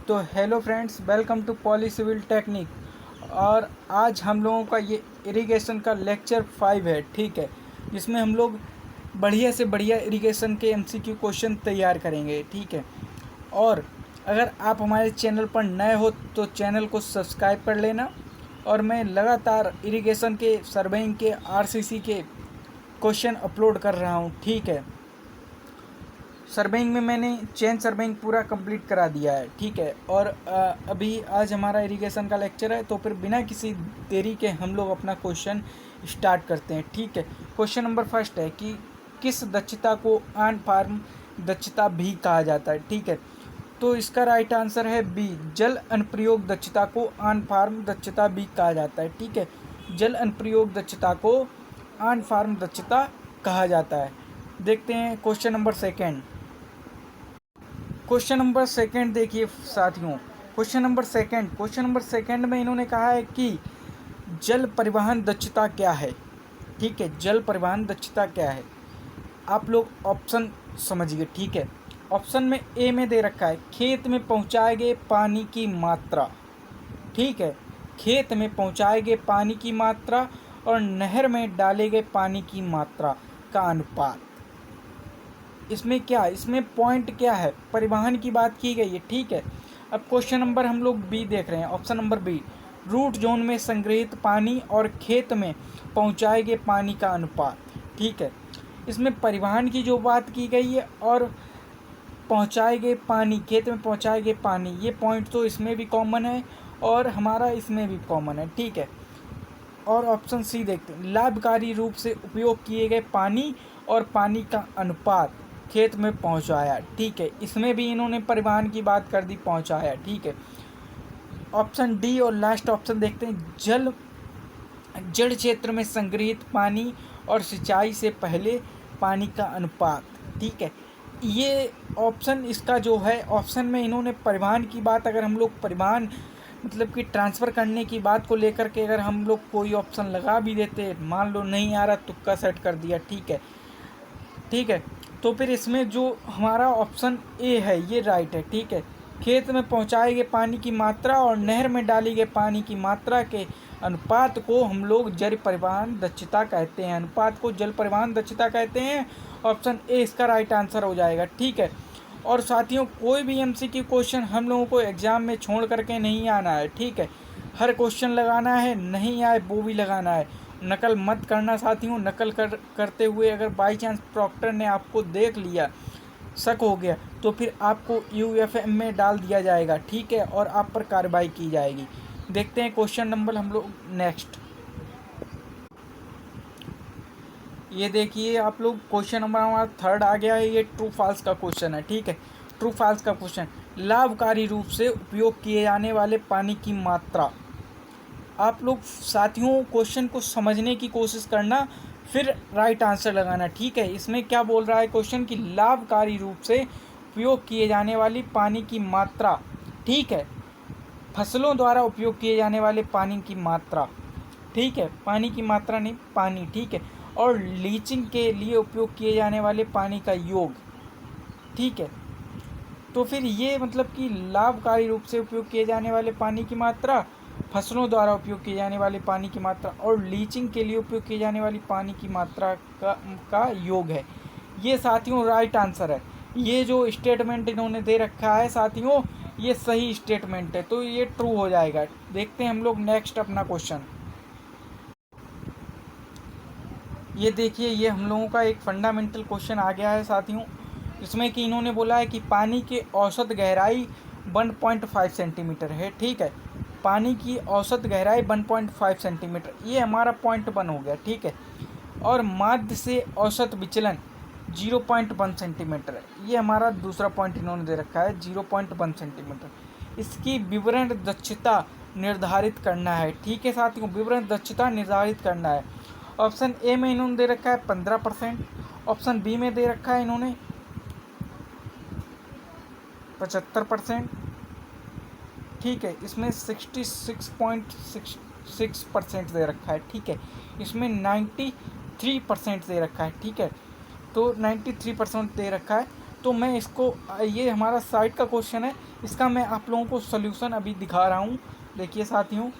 तो hello friends, welcome to poly civil technic. और आज हम लोगों का ये इरिगेशन का लेक्चर 5 है, ठीक है, जिसमें हम लोग बढ़िया से बढ़िया इरिगेशन के एमसीक्यू क्वेश्चन तैयार करेंगे, ठीक है। और अगर आप हमारे चैनल पर नए हो तो चैनल को सब्सक्राइब कर लेना। और मैं लगातार इरिगेशन के, सर्वेइंग के, आरसीसी के क्वेश्चन अपलोड कर रहा हूँ, ठीक है। सर्वेइंग में मैंने चेन सर्वेइंग पूरा कंप्लीट करा दिया है, ठीक है। और अभी आज हमारा इरिगेशन का लेक्चर है, तो फिर बिना किसी देरी के हम लोग अपना क्वेश्चन स्टार्ट करते हैं, ठीक है। क्वेश्चन नंबर फर्स्ट है कि किस दक्षता को ऑन फार्म दक्षता भी कहा जाता है, ठीक है। तो इसका राइट आंसर है बी, जल अनुप्रयोग दक्षता को ऑन फार्म दक्षता भी कहा जाता है, ठीक है। जल अनुप्रयोग दक्षता को ऑन फार्म दक्षता कहा जाता है। देखते हैं question number second. Question number second देखिए साथियों, क्वेश्चन नंबर सेकंड में इन्होंने कहा है कि जल परिवहन दक्षता क्या है, ठीक है। जल परिवहन दक्षता क्या है, आप लोग ऑप्शन समझिए, ठीक है। ऑप्शन में ए में दे रखा है खेत में पहुंचाए गए पानी की मात्रा, ठीक है। खेत में पहुंचाए गए पानी की मात्रा और नहर में डाले गए पानी की मात्रा का अनुपात। इसमें क्या, इसमें पॉइंट क्या है, परिवहन की बात की गई है, ठीक है। अब क्वेश्चन नंबर हम लोग बी देख रहे हैं, option number B, root zone में संग्रहित पानी और खेत में पहुंचाए गए पानी का अनुपात, ठीक है। इसमें परिवहन की जो बात की गई है और पहुंचाए गए पानी, खेत में पहुंचाए गए पानी, ये पॉइंट तो इसमें भी कॉमन है और हमारा इसमें भी कॉमन है, ठीक है। और ऑप्शन सी देखते हैं, लाभकारी रूप से उपयोग किए गए पानी और पानी का अनुपात खेत में पहुंचाया, ठीक है। इसमें भी इन्होंने परिवहन की बात कर दी, पहुंचाया, ठीक है। ऑप्शन डी और लास्ट ऑप्शन देखते हैं, जड़ क्षेत्र में संग्रहित पानी और सिंचाई से पहले पानी का अनुपात, ठीक है। ये ऑप्शन इसका जो है, ऑप्शन में इन्होंने परिवहन की बात, अगर हम लोग परिवहन मतलब कि ट्रांसफ़र करने की बात को लेकर के अगर हम लोग कोई ऑप्शन लगा भी देते, मान लो नहीं आ रहा, तुक्का सेट कर दिया, ठीक है, ठीक है। तो फिर इसमें जो हमारा ऑप्शन ए है ये राइट है, ठीक है। खेत में पहुंचाए गए पानी की मात्रा और नहर में डाली गई पानी की मात्रा के अनुपात को हम लोग जल परिवहन दक्षता कहते हैं, अनुपात को जल परिवहन दक्षता कहते हैं। ऑप्शन ए इसका राइट आंसर हो जाएगा, ठीक है। और साथियों, कोई भी एमसीक्यू क्वेश्चन हम लोगों को एग्ज़ाम में छोड़ करके नहीं आना है, ठीक है। हर क्वेश्चन लगाना है, नहीं आए वो भी लगाना है। नकल मत करना साथियों। नकल करते हुए अगर बाई चांस प्रॉक्टर ने आपको देख लिया, शक हो गया, तो फिर आपको यूएफएम में डाल दिया जाएगा, ठीक है, और आप पर कार्रवाई की जाएगी। देखते हैं क्वेश्चन नंबर हम लोग नेक्स्ट। ये देखिए आप लोग, क्वेश्चन नंबर हमारा थर्ड आ गया है। ये ट्रू फॉल्स का क्वेश्चन है, ठीक है। ट्रू फॉल्स का क्वेश्चन, लाभकारी रूप से उपयोग किए जाने वाले पानी की मात्रा। आप लोग साथियों क्वेश्चन को समझने की कोशिश करना, फिर राइट आंसर लगाना, ठीक है। इसमें क्या बोल रहा है क्वेश्चन कि लाभकारी रूप से उपयोग किए जाने वाली पानी की मात्रा, ठीक है। फसलों द्वारा उपयोग किए जाने वाले पानी की मात्रा, ठीक है, पानी की मात्रा नहीं, पानी, ठीक है। और लीचिंग के लिए उपयोग किए जाने वाले पानी का योग, ठीक है। तो फिर ये मतलब कि लाभकारी रूप से उपयोग किए जाने वाले पानी की मात्रा, फसलों द्वारा उपयोग किए जाने वाले पानी की मात्रा और लीचिंग के लिए उपयोग किए जाने वाली पानी की मात्रा का योग है। ये साथियों राइट आंसर है। ये जो स्टेटमेंट इन्होंने दे रखा है साथियों, ये सही स्टेटमेंट है, तो ये ट्रू हो जाएगा। देखते हैं हम लोग नेक्स्ट अपना क्वेश्चन। ये देखिए, ये हम लोगों का एक फंडामेंटल क्वेश्चन आ गया है साथियों। इसमें कि इन्होंने बोला है कि पानी की औसत गहराई 1.5 सेंटीमीटर है, ठीक है। पानी की औसत गहराई 1.5 सेंटीमीटर, ये हमारा पॉइंट 1 हो गया, ठीक है। और माध्य से औसत विचलन 0.1 सेंटीमीटर है, ये हमारा दूसरा पॉइंट इन्होंने दे रखा है, 0.1 सेंटीमीटर। इसकी विवरण दक्षता निर्धारित करना है, ठीक है साथियों, विवरण दक्षता निर्धारित करना है। ऑप्शन ए में इन्होंने दे रखा है 15%, ऑप्शन बी में दे रखा है इन्होंने 75%, ठीक है। इसमें 66.66% दे रखा है, ठीक है। इसमें 93% दे रखा है, ठीक है। तो 93% दे रखा है, तो मैं इसको, ये हमारा साइड का क्वेश्चन है, इसका मैं आप लोगों को सॉल्यूशन अभी दिखा रहा हूँ। देखिए साथियों,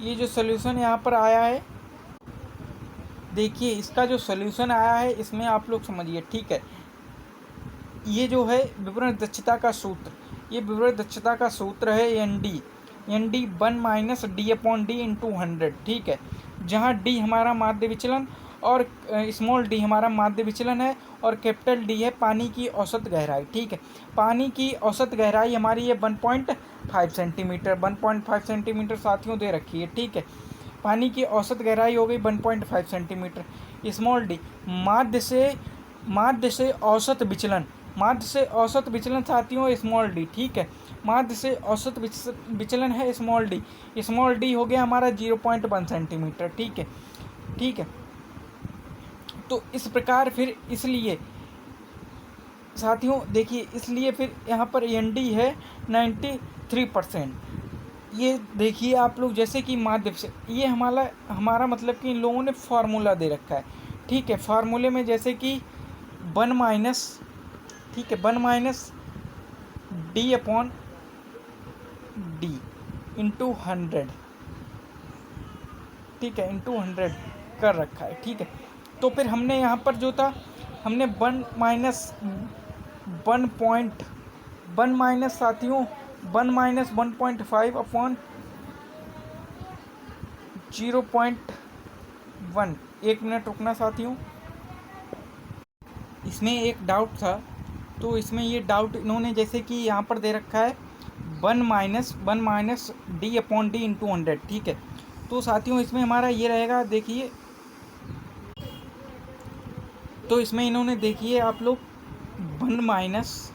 ये जो सॉल्यूशन यहाँ पर आया है, देखिए इसका जो सॉल्यूशन आया है इसमें आप लोग समझिए, ठीक है। ये जो है विवरण दक्षता का सूत्र, ये विवरण दक्षता का सूत्र है एन डी 1-D/D/100, ठीक है। जहाँ डी हमारा माध्य विचलन और स्मॉल डी हमारा माध्य विचलन है और कैपिटल डी है पानी की औसत गहराई, ठीक है। पानी की औसत गहराई हमारी है 1.5 सेंटीमीटर, 1.5 सेंटीमीटर साथियों दे रखी है, ठीक है। पानी की औसत गहराई हो गई 1.5 सेंटीमीटर। स्मॉल डी माध्य से औसत विचलन, माध्य से औसत विचलन साथियों स्मॉल डी, ठीक है। माध्य से औसत विचलन है स्मॉल डी हो गया हमारा 0.1 सेंटीमीटर, ठीक है, ठीक है। तो इस प्रकार फिर इसलिए साथियों देखिए, इसलिए फिर यहाँ पर एन डी है 93%। ये देखिए आप लोग, जैसे कि माध्य से ये हमारा मतलब कि इन लोगों ने फार्मूला दे रखा है, ठीक है। फार्मूले में जैसे कि 1 ठीक है 1-D/D इंटू 100, ठीक है, इंटू 100 कर रखा है, ठीक है। तो फिर हमने यहाँ पर जो था, हमने 1 साथियों 1-1.5/0.1। एक मिनट रुकना साथियों, इसमें एक डाउट था, तो इसमें ये डाउट इन्होंने जैसे कि यहाँ पर दे रखा है 1-D/D इंटू 100, ठीक है। तो साथियों इसमें हमारा ये रहेगा, देखिए तो इसमें इन्होंने देखिए आप लोग 1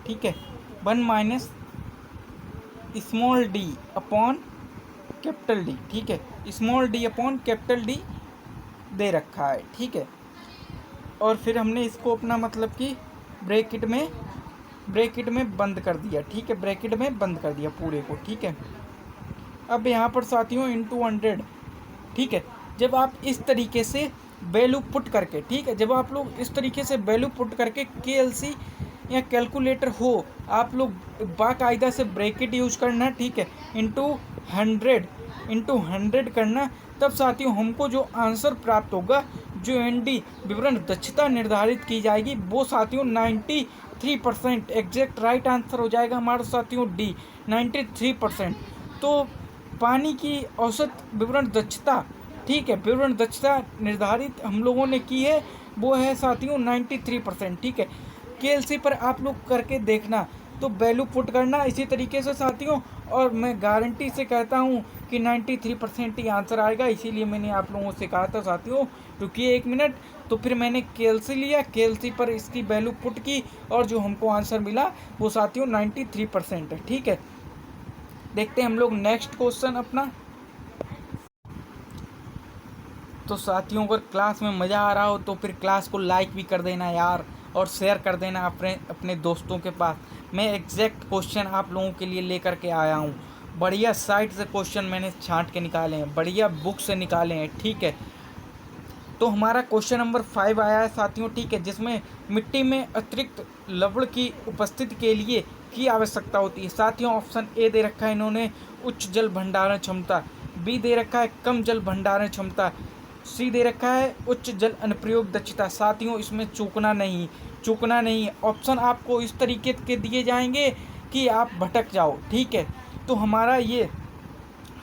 ठीक है 1 small d upon capital d, ठीक है, small d upon capital d दे रखा है, ठीक है। और फिर हमने इसको अपना मतलब कि ब्रैकेट में बंद कर दिया, ठीक है, ब्रैकेट में बंद कर दिया पूरे को, ठीक है। अब यहाँ पर साथियों इंटू 100, ठीक है। जब आप इस तरीके से वैल्यू पुट करके, ठीक है, जब आप लोग इस तरीके से वैल्यू पुट करके केएलसी या कैलकुलेटर हो, आप लोग बाकायदा से ब्रैकेट यूज करना, ठीक है, इंटू 100 करना, तब साथियों हमको जो आंसर प्राप्त होगा, जो एनडी विवरण दक्षता निर्धारित की जाएगी, वो साथियों 93% एग्जैक्ट राइट आंसर हो जाएगा हमारा साथियों डी 93%। तो पानी की औसत विवरण दक्षता, ठीक है, विवरण दक्षता निर्धारित हम लोगों ने की है, वो है साथियों 93%, ठीक है। केएलसी पर आप लोग करके देखना, तो वैल्यू पुट करना इसी तरीके से साथियों, और मैं गारंटी से कहता हूँ कि 93% ही आंसर आएगा। इसीलिए मैंने आप लोगों से कहा था साथियों, रुकिए 1 मिनट। तो फिर मैंने केएलसी लिया, केएलसी पर इसकी वैल्यू पुट की, और जो हमको आंसर मिला वो साथियों 93% है, ठीक है। देखते हैं हम लोग नेक्स्ट क्वेश्चन अपना। तो साथियों अगर क्लास में मज़ा आ रहा हो तो फिर क्लास को लाइक भी कर देना यार, और शेयर कर देना अपने दोस्तों के पास। मैं एग्जैक्ट क्वेश्चन आप लोगों के लिए लेकर के आया हूँ, बढ़िया साइट से क्वेश्चन मैंने छांट के निकाले हैं, बढ़िया बुक से निकाले हैं, ठीक है। तो हमारा क्वेश्चन नंबर 5 आया है साथियों, ठीक है, जिसमें मिट्टी में अतिरिक्त लवण की उपस्थिति के लिए की आवश्यकता होती है। साथियों ऑप्शन ए दे रखा है इन्होंने उच्च जल भंडारण क्षमता, बी दे रखा है कम जल भंडारण क्षमता, सी दे रखा है उच्च जल अनुप्रयोग दक्षता। साथियों इसमें चूकना नहीं, ऑप्शन आपको इस तरीके के दिए जाएंगे कि आप भटक जाओ, ठीक है। तो हमारा ये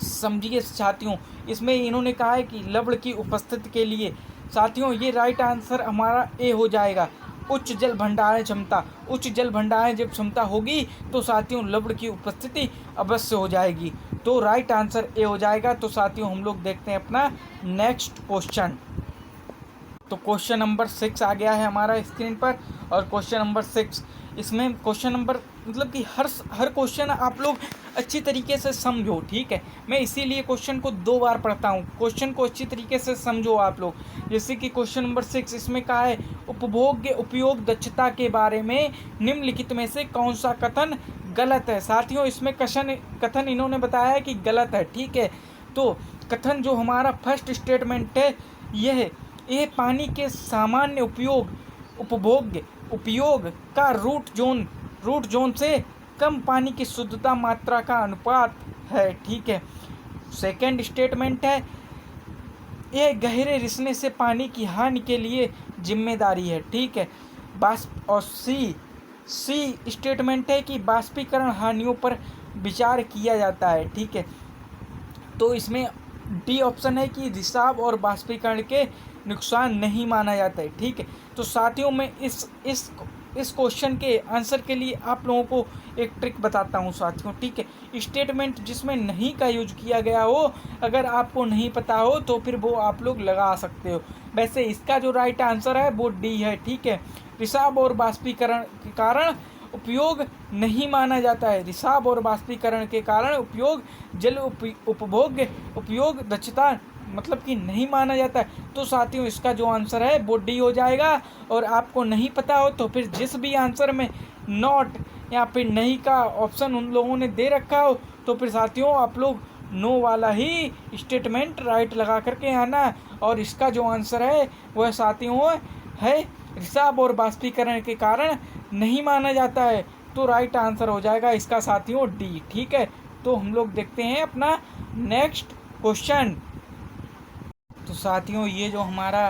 समझिए साथियों, इसमें इन्होंने कहा है कि लवण की उपस्थिति के लिए, साथियों ये राइट आंसर हमारा ए हो जाएगा, उच्च जल भंडारण क्षमता। उच्च जल भंडारण जब क्षमता होगी तो साथियों लवण की उपस्थिति अवश्य हो जाएगी, तो राइट आंसर ए हो जाएगा। तो साथियों हम लोग देखते हैं अपना नेक्स्ट क्वेश्चन। तो क्वेश्चन नंबर 6 आ गया है हमारा स्क्रीन पर, और क्वेश्चन नंबर 6, इसमें क्वेश्चन नंबर मतलब कि हर क्वेश्चन आप लोग अच्छी तरीके से समझो, ठीक है। मैं इसीलिए क्वेश्चन को 2 बार पढ़ता हूँ, क्वेश्चन को अच्छी तरीके से समझो आप लोग। जैसे कि क्वेश्चन नंबर 6 इसमें कहा है उपभोग्य उपयोग दक्षता के बारे में निम्नलिखित में से कौन सा कथन गलत है। साथियों इसमें कथन इन्होंने बताया है कि गलत है, ठीक है। तो कथन जो हमारा फर्स्ट स्टेटमेंट है, यह पानी के सामान्य उपयोग उपभोग्य उपयोग का रूट जोन से कम पानी की शुद्धता मात्रा का अनुपात है। ठीक है। सेकंड स्टेटमेंट है, यह गहरे रिसने से पानी की हानि के लिए जिम्मेदारी है। ठीक है। और सी स्टेटमेंट है कि बाष्पीकरण हानियों पर विचार किया जाता है। ठीक है। तो इसमें डी ऑप्शन है कि रिसाव और बाष्पीकरण के नुकसान नहीं माना जाता है। ठीक है। तो साथियों, मैं इस क्वेश्चन के आंसर के लिए आप लोगों को एक ट्रिक बताता हूँ साथियों। ठीक है। स्टेटमेंट जिसमें नहीं का यूज किया गया हो, अगर आपको नहीं पता हो तो फिर वो आप लोग लगा सकते हो। वैसे इसका जो राइट आंसर है वो डी है। ठीक है। रिसाव और बाष्पीकरण के कारण उपयोग नहीं माना जाता है। रिसाव और बाष्पीकरण के कारण उपयोग जल उपभोग्य उपयोग दक्षता मतलब कि नहीं माना जाता है। तो साथियों, इसका जो आंसर है वो डी हो जाएगा। और आपको नहीं पता हो तो फिर जिस भी आंसर में नॉट या फिर नहीं का ऑप्शन उन लोगों ने दे रखा हो तो फिर साथियों आप लोग नो वाला ही स्टेटमेंट राइट लगा करके आना। और इसका जो आंसर है वह साथियों है रिसाव और बाष्पीकरण के कारण नहीं माना जाता है। तो राइट आंसर हो जाएगा इसका साथियों डी। ठीक है। तो हम लोग देखते हैं अपना नेक्स्ट क्वेश्चन। तो साथियों, ये जो हमारा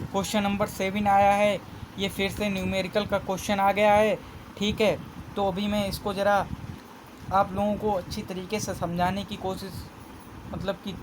क्वेश्चन नंबर 7 आया है, ये फिर से न्यूमेरिकल का क्वेश्चन आ गया है। ठीक है। तो अभी मैं इसको ज़रा आप लोगों को अच्छी तरीके से समझाने की कोशिश मतलब कि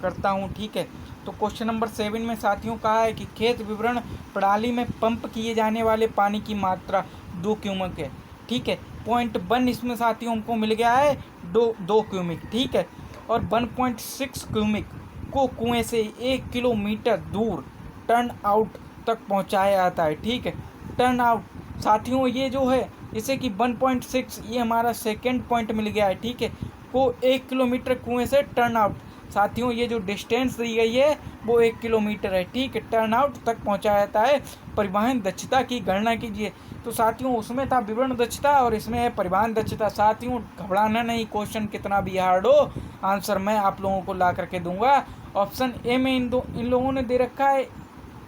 करता हूँ। ठीक है। तो क्वेश्चन नंबर 7 में साथियों कहा है कि खेत विवरण प्रणाली में पंप किए जाने वाले पानी की मात्रा 2 क्यूमिक है। ठीक है। पॉइंट 1 इसमें साथियों हमको मिल गया है 2 क्यूमिक। ठीक है। और 1.6 क्यूमिक को कुएं से 1 किलोमीटर दूर टर्न आउट तक पहुंचाया जाता है। ठीक है। टर्न आउट साथियों ये जो है जैसे कि 1.6 ये हमारा सेकेंड पॉइंट मिल गया है। ठीक है। को 1 किलोमीटर कुएं से टर्न आउट साथियों ये जो डिस्टेंस दी गई है वो 1 किलोमीटर है। ठीक है। टर्न आउट तक पहुंचाया जाता है। परिवहन दक्षता की गणना कीजिए। तो साथियों उसमें था विवरण दक्षता और इसमें है परिवहन दक्षता। साथियों घबराना नहीं, क्वेश्चन कितना भी हार्ड हो आंसर मैं आप लोगों को ला करके दूंगा। ऑप्शन ए में इन लोगों ने दे रखा है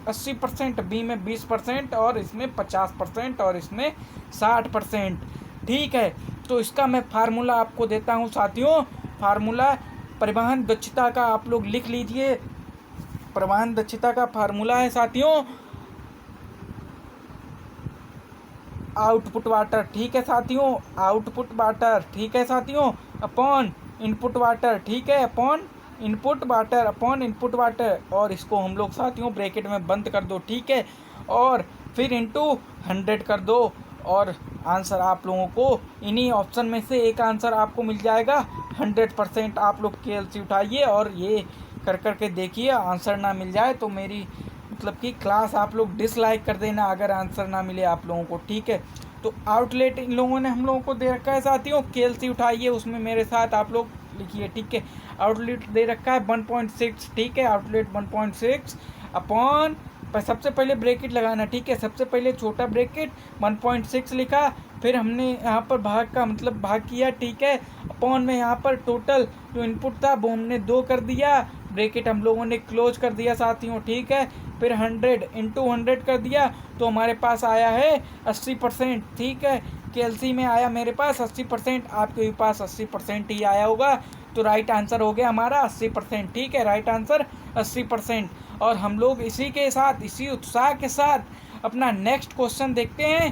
80%, बी में 20% और इसमें 50% और इसमें 60%। ठीक है। तो इसका मैं फार्मूला आपको देता हूँ साथियों। फार्मूला परिवहन दक्षता का आप लोग लिख लीजिए। परिवहन दक्षता का फार्मूला है साथियों आउटपुट वाटर। ठीक है साथियों, आउटपुट वाटर। ठीक है साथियों, अपॉन इनपुट वाटर। ठीक है। अपॉन इनपुट वाटर और इसको हम लोग साथियों ब्रैकेट में बंद कर दो। ठीक है। और फिर इंटू 100 कर दो और आंसर आप लोगों को इन्हीं ऑप्शन में से एक आंसर आपको मिल जाएगा 100%। आप लोग केएलसी उठाइए और ये कर करके देखिए। आंसर ना मिल जाए तो मेरी मतलब कि क्लास आप लोग डिसलाइक कर देना अगर आंसर ना मिले आप लोगों को। ठीक है। तो आउटलेट इन लोगों ने हम लोगों को दे रखा है साथियों। केएलसी उठाइए, उसमें मेरे साथ आप लोग लिखिए। ठीक है। आउटलेट दे रखा है 1.6। ठीक है। आउटलेट 1.6 अपॉन सबसे पहले ब्रैकेट लगाना। ठीक है। सबसे पहले छोटा ब्रैकेट 1.6 लिखा, फिर हमने यहाँ पर भाग का मतलब भाग किया। ठीक है। अपॉन में यहाँ पर टोटल जो इनपुट था वो हमने 2 कर दिया, ब्रैकेट हम लोगों ने क्लोज कर दिया साथियों। ठीक है। फिर 100 इंटू 100 कर दिया तो हमारे पास आया है 80%। ठीक है। केएलसी में आया मेरे पास 80%, आपके भी पास 80% ही आया होगा। तो राइट आंसर हो गया हमारा 80%। ठीक है। Right answer 80%। और हम लोग इसी के साथ इसी उत्साह के साथ अपना नेक्स्ट क्वेश्चन देखते हैं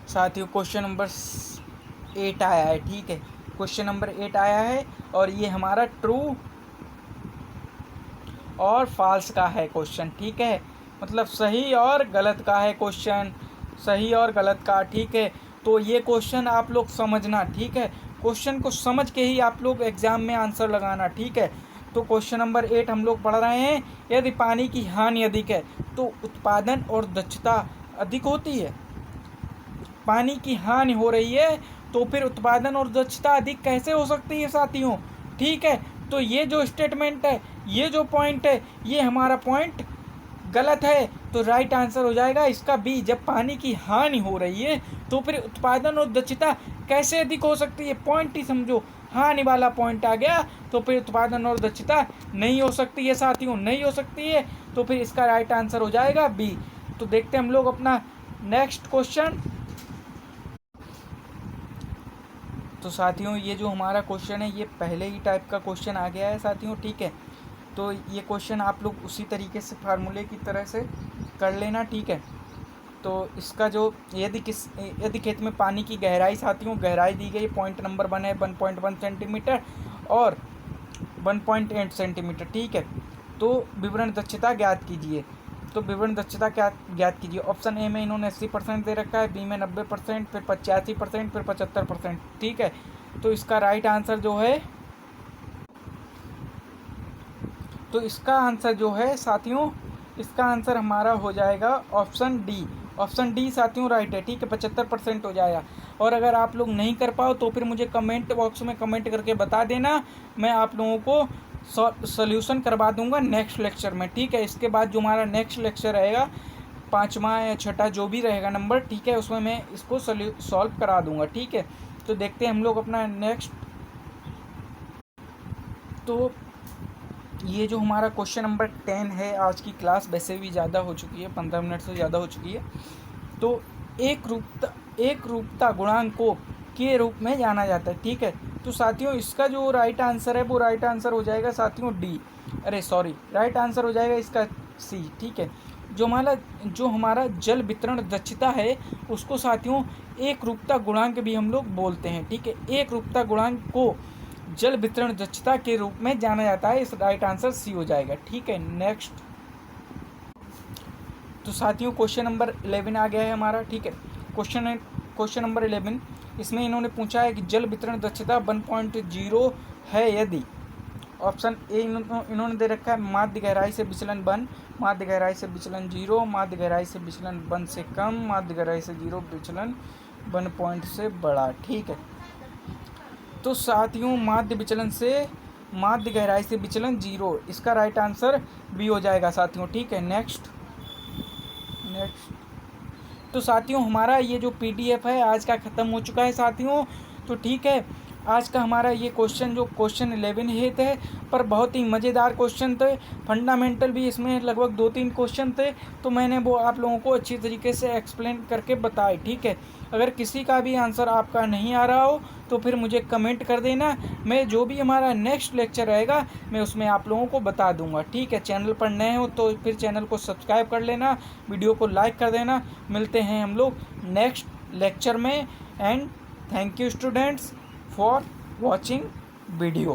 साथियों। क्वेश्चन नंबर 8 आया है। ठीक है। क्वेश्चन नंबर 8 आया है और ये हमारा ट्रू और फॉल्स का है क्वेश्चन। ठीक है। मतलब सही और गलत का है क्वेश्चन, सही और गलत का। ठीक है। तो ये क्वेश्चन आप लोग समझना। ठीक है। क्वेश्चन को समझ के ही आप लोग एग्जाम में आंसर लगाना। ठीक है। तो क्वेश्चन नंबर 8 हम लोग पढ़ रहे हैं। यदि पानी की हानि अधिक है तो उत्पादन और दक्षता अधिक होती है। पानी की हानि हो रही है तो फिर उत्पादन और दक्षता अधिक कैसे हो सकती है साथियों। ठीक है। तो ये जो स्टेटमेंट है, ये जो पॉइंट है, ये हमारा पॉइंट गलत है। तो राइट आंसर हो जाएगा इसका बी। जब पानी की हानि हो रही है तो फिर उत्पादन और दक्षता कैसे अधिक हो सकती है। पॉइंट ही समझो, हानि वाला पॉइंट आ गया तो फिर उत्पादन और दक्षता नहीं हो सकती है साथियों, नहीं हो सकती है। तो फिर इसका राइट आंसर हो जाएगा बी। तो देखते हैं हम लोग अपना नेक्स्ट क्वेश्चन। तो साथियों ये जो हमारा क्वेश्चन है ये पहले ही टाइप का क्वेश्चन आ गया है साथियों, ठीक है। तो ये क्वेश्चन आप लोग उसी तरीके से फार्मूले की तरह से कर लेना, ठीक है। तो इसका जो यदि खेत में पानी की गहराई साथियों, गहराई दी गई, पॉइंट नंबर 1 है 1.1 सेंटीमीटर और 1.8 सेंटीमीटर, ठीक है। तो विवरण दक्षता ज्ञात कीजिए। तो विवरण दक्षता क्या ज्ञात कीजिए। ऑप्शन ए में इन्होंने 80% दे रखा है, बी में 90%, फिर 85%, फिर 75%, ठीक है। तो इसका राइट आंसर जो है, तो इसका आंसर जो है साथियों, इसका आंसर हमारा हो जाएगा ऑप्शन डी। ऑप्शन डी साथियों राइट है, ठीक है, 75% हो जाएगा। और अगर आप लोग नहीं कर पाओ तो फिर मुझे कमेंट बॉक्स में कमेंट करके बता देना, मैं आप लोगों को सॉल्यूशन करवा दूंगा नेक्स्ट लेक्चर में, ठीक है। इसके बाद जो हमारा नेक्स्ट लेक्चर रहेगा 5वां या 6ठा जो भी रहेगा नंबर, ठीक है, उसमें मैं इसको सॉल्व करा दूंगा, ठीक है। तो देखते हैं हम लोग अपना नेक्स्ट। तो ये जो हमारा क्वेश्चन नंबर 10 है, आज की क्लास वैसे भी ज़्यादा हो चुकी है, 15 मिनट से ज़्यादा हो चुकी है। तो एक रूपता गुणांक को के रूप में जाना जाता है, ठीक है। तो साथियों इसका जो राइट आंसर है वो राइट आंसर हो जाएगा साथियों डी, अरे सॉरी, राइट आंसर हो जाएगा इसका सी, ठीक है। जो हमारा जल वितरण दक्षता है उसको साथियों एक रूपता गुणांक भी हम लोग बोलते हैं, ठीक है। एक रूपता गुणांक को जल वितरण दक्षता के रूप में जाना जाता है, इस राइट आंसर सी हो जाएगा, ठीक है। नेक्स्ट। तो साथियों क्वेश्चन नंबर 11 आ गया है हमारा, ठीक है। क्वेश्चन नंबर 11, इसमें इन्होंने पूछा है कि जल वितरण दक्षता 1.0 है यदि। ऑप्शन ए इन्होंने दे रखा है माध्य गहराई से विचलन 1, माध्य गहराई से विचलन 0, माध्य गहराई से विचलन 1 से कम, माध्य गहराई से 0, विचलन 1 पॉइंट से बड़ा, ठीक है। तो साथियों माध्य गहराई से विचलन 0, इसका राइट आंसर बी हो जाएगा साथियों, ठीक है। नेक्स्ट। तो साथियों हमारा ये जो पीडीएफ है आज का ख़त्म हो चुका है साथियों, तो ठीक है। आज का हमारा ये क्वेश्चन 11 ही थे, पर बहुत ही मज़ेदार क्वेश्चन थे। फंडामेंटल भी इसमें लगभग 2-3 क्वेश्चन थे, तो मैंने वो आप लोगों को अच्छी तरीके से एक्सप्लेन करके बताए, ठीक है। अगर किसी का भी आंसर आपका नहीं आ रहा हो तो फिर मुझे कमेंट कर देना, मैं जो भी हमारा नेक्स्ट लेक्चर रहेगा मैं उसमें आप लोगों को बता दूंगा, ठीक है। चैनल पर नए हो तो फिर चैनल को सब्सक्राइब कर लेना, वीडियो को लाइक कर देना। मिलते हैं हम लोग नेक्स्ट लेक्चर में, and thank you students for watching video।